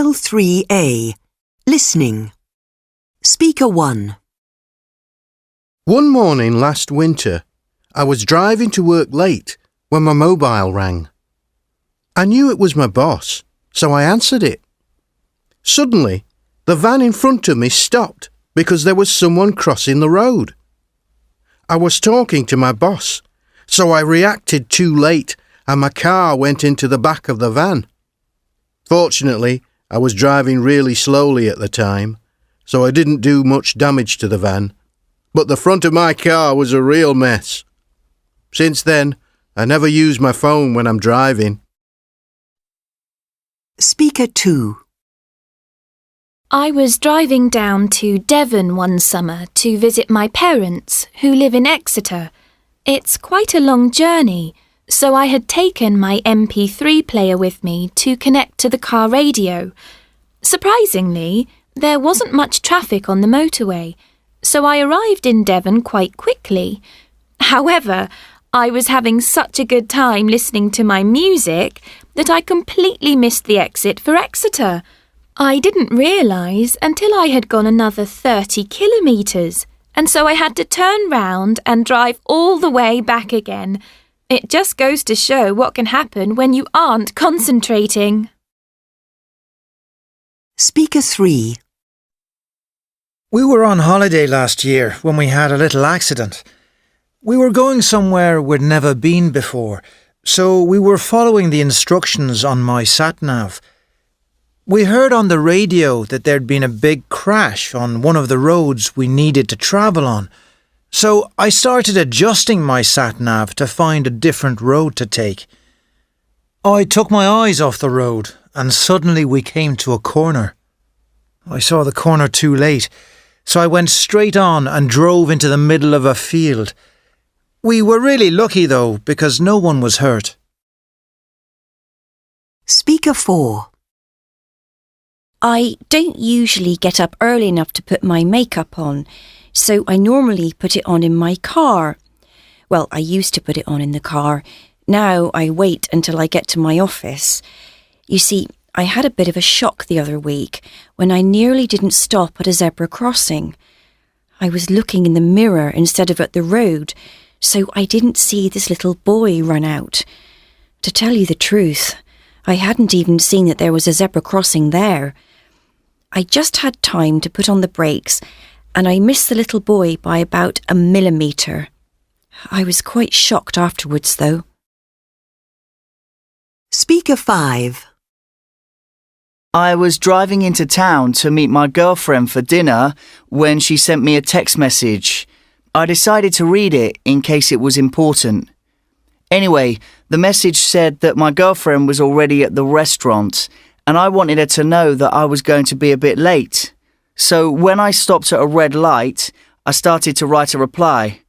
Drill 3A. Listening. Speaker 1. One morning last winter, I was driving to work late when my mobile rang. I knew it was my boss, so I answered it. Suddenly, the van in front of me stopped because there was someone crossing the road. I was talking to my boss, so I reacted too late and my car went into the back of the van. Fortunately, I was driving really slowly at the time, so I didn't do much damage to the van, but the front of my car was a real mess. Since then, I never use my phone when I'm driving. Speaker 2. I was driving down to Devon one summer to visit my parents, who live in Exeter. It's quite a long journey, so I had taken my MP3 player with me to connect to the car radio. Surprisingly, there wasn't much traffic on the motorway, so I arrived in Devon quite quickly. However, I was having such a good time listening to my music that I completely missed the exit for Exeter. I didn't realise until I had gone another 30 kilometres, and so I had to turn round and drive all the way back again. It just goes to show what can happen when you aren't concentrating. Speaker 3. We were on holiday last year when we had a little accident. We were going somewhere we'd never been before, so we were following the instructions on my sat-nav. We heard on the radio that there'd been a big crash on one of the roads we needed to travel on, so I started adjusting my sat-nav to find a different road to take. I took my eyes off the road and suddenly we came to a corner. I saw the corner too late, so I went straight on and drove into the middle of a field. We were really lucky though, because no one was hurt. Speaker 4. I don't usually get up early enough to put my makeup on, so I normally put it on in my car. Well, I used to put it on in the car. Now I wait until I get to my office. You see, I had a bit of a shock the other week when I nearly didn't stop at a zebra crossing. I was looking in the mirror instead of at the road, so I didn't see this little boy run out. To tell you the truth, I hadn't even seen that there was a zebra crossing there. I just had time to put on the brakes and I missed the little boy by about a millimetre. I was quite shocked afterwards though. Speaker 5. I was driving into town to meet my girlfriend for dinner when she sent me a text message. I decided to read it in case it was important. Anyway, the message said that my girlfriend was already at the restaurant and I wanted her to know that I was going to be a bit late. So when I stopped at a red light, I started to write a reply.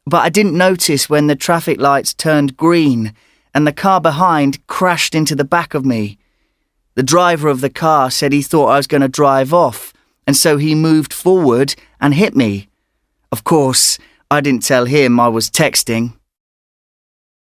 But I didn't notice when the traffic lights turned green and the car behind crashed into the back of me. The driver of the car said he thought I was going to drive off, and so he moved forward and hit me. Of course, I didn't tell him I was texting.